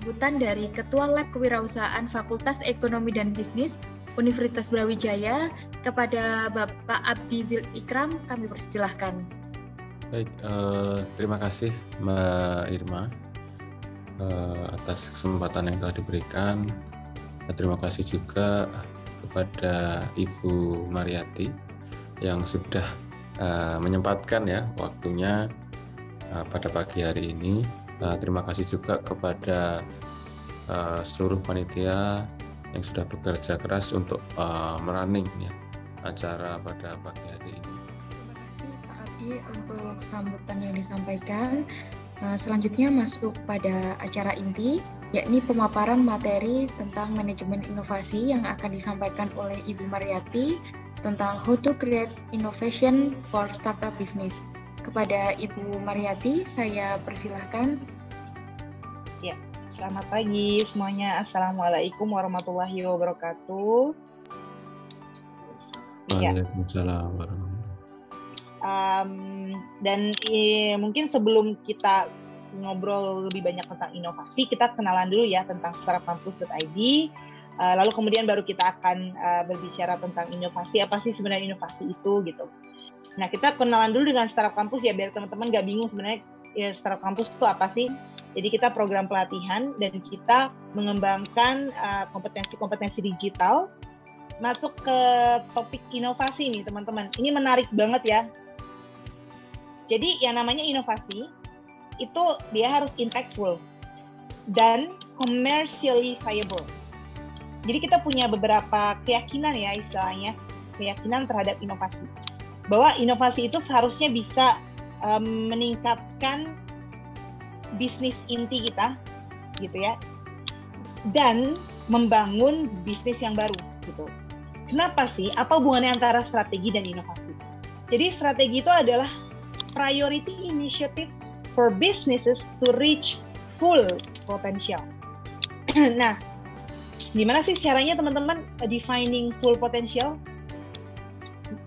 sambutan dari Ketua Lab Kewirausahaan Fakultas Ekonomi dan Bisnis Universitas Brawijaya kepada Bapak Abdi Zil Ikram, kami persilahkan. Baik, terima kasih Mbak Irma atas kesempatan yang telah diberikan. Terima kasih juga kepada Ibu Mariati yang sudah menyempatkan ya waktunya pada pagi hari ini. Terima kasih juga kepada seluruh panitia yang sudah bekerja keras untuk merunning ya acara pada pagi hari ini. Terima kasih Pak Abdi untuk sambutan yang disampaikan. Selanjutnya masuk pada acara inti, yakni pemaparan materi tentang manajemen inovasi yang akan disampaikan oleh Ibu Mariati tentang how to create innovation for startup business. Kepada Ibu Mariati, saya persilahkan. Ya, selamat pagi semuanya. Assalamualaikum warahmatullahi wabarakatuh. Waalaikumsalam warahmatullahi mungkin sebelum kita ngobrol lebih banyak tentang inovasi, kita kenalan dulu ya tentang startupkampus.id. Lalu kemudian baru kita akan berbicara tentang inovasi. Apa sih sebenarnya inovasi itu gitu. Nah, kita kenalan dulu dengan Startup Campus ya, biar teman-teman nggak bingung sebenarnya ya, Startup Campus itu apa sih. Jadi kita program pelatihan dan kita mengembangkan kompetensi-kompetensi digital. Masuk ke topik inovasi nih teman-teman. Ini menarik banget ya. Jadi yang namanya inovasi itu dia harus impactful dan commercially viable. Jadi kita punya beberapa keyakinan ya istilahnya, keyakinan terhadap inovasi. Bahwa inovasi itu seharusnya bisa meningkatkan bisnis inti kita, gitu ya, dan membangun bisnis yang baru, gitu. Kenapa sih? Apa hubungannya antara strategi dan inovasi? Jadi strategi itu adalah priority initiatives for businesses to reach full potential. Nah, gimana sih caranya teman-teman defining full potential?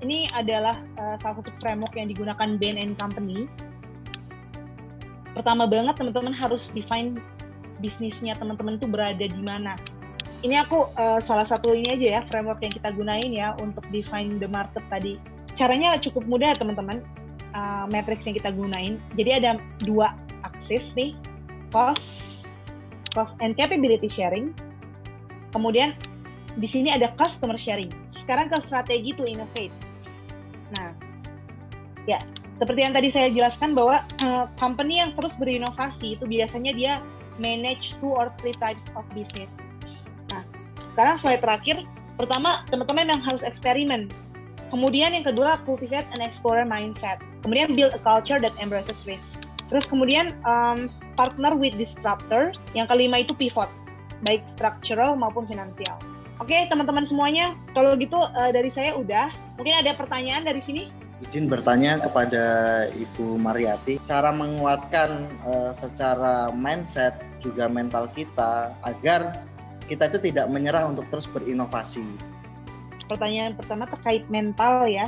Ini adalah salah satu framework yang digunakan Bain & Company. Pertama banget teman-teman harus define bisnisnya teman-teman itu berada di mana. Ini aku salah satu ini aja ya, framework yang kita gunain ya untuk define the market tadi. Caranya cukup mudah teman-teman, matrix yang kita gunain. Jadi ada dua aksis nih, cost and capability sharing. Kemudian di sini ada customer sharing. Sekarang ke strategi to innovate. Nah, ya seperti yang tadi saya jelaskan bahwa company yang terus berinovasi itu biasanya dia manage 2 or 3 types of business. Nah, sekarang slide terakhir. Pertama, teman-teman yang harus eksperimen. Kemudian yang kedua, cultivate an explorer mindset. Kemudian build a culture that embraces risk. Terus kemudian partner with disruptor. Yang kelima itu pivot, baik structural maupun finansial. Oke, teman-teman semuanya, kalau gitu dari saya udah. Mungkin ada pertanyaan dari sini? Izin bertanya kepada Ibu Mariati, cara menguatkan secara mindset juga mental kita agar kita itu tidak menyerah untuk terus berinovasi. Pertanyaan pertama terkait mental ya.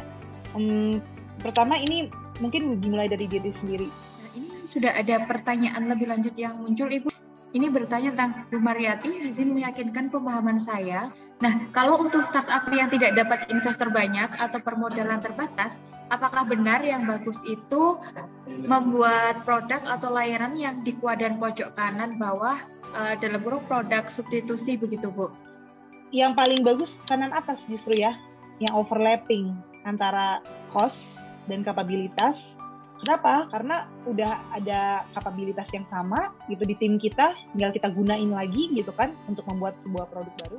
Pertama ini mungkin dimulai dari diri sendiri. Nah, ini sudah ada pertanyaan lebih lanjut yang muncul, Ibu. Ini bertanya tentang Bu Mariati, izin meyakinkan pemahaman saya. Nah, kalau untuk startup yang tidak dapat investor banyak atau permodalan terbatas, apakah benar yang bagus itu membuat produk atau layanan yang di kuadran pojok kanan bawah dalam kurung produk substitusi begitu, Bu? Yang paling bagus kanan atas justru ya, yang overlapping antara cost dan kapabilitas. Kenapa? Karena udah ada kapabilitas yang sama gitu di tim kita, tinggal kita gunain lagi gitu kan untuk membuat sebuah produk baru.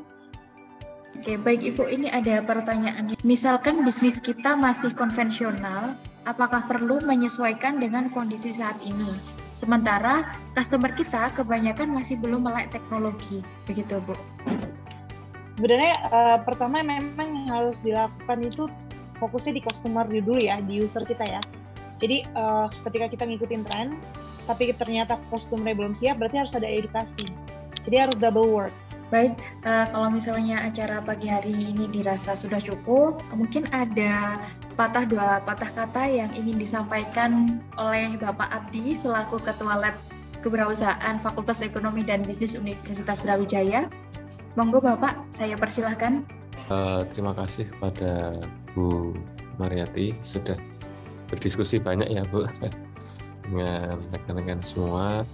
Oke, baik Ibu, ini ada pertanyaan. Misalkan bisnis kita masih konvensional, apakah perlu menyesuaikan dengan kondisi saat ini? Sementara customer kita kebanyakan masih belum melek teknologi, begitu Bu? Sebenarnya pertama memang yang harus dilakukan itu fokusnya di customer dulu ya, di user kita ya. Jadi ketika kita ngikutin tren, tapi ternyata customer belum siap, berarti harus ada edukasi. Jadi harus double work. Baik, kalau misalnya acara pagi hari ini dirasa sudah cukup, mungkin ada dua patah kata yang ingin disampaikan oleh Bapak Abdi selaku Ketua Lab Kewirausahaan Fakultas Ekonomi dan Bisnis Universitas Brawijaya. Monggo Bapak, saya persilahkan. Terima kasih kepada Bu Mariati, sudah berdiskusi banyak ya Bu dengan rekan-rekan semua.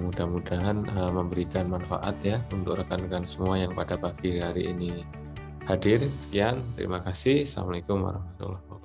Mudah-mudahan memberikan manfaat ya untuk rekan-rekan semua yang pada pagi hari ini hadir. Sekian, terima kasih. Assalamualaikum warahmatullahi wabarakatuh.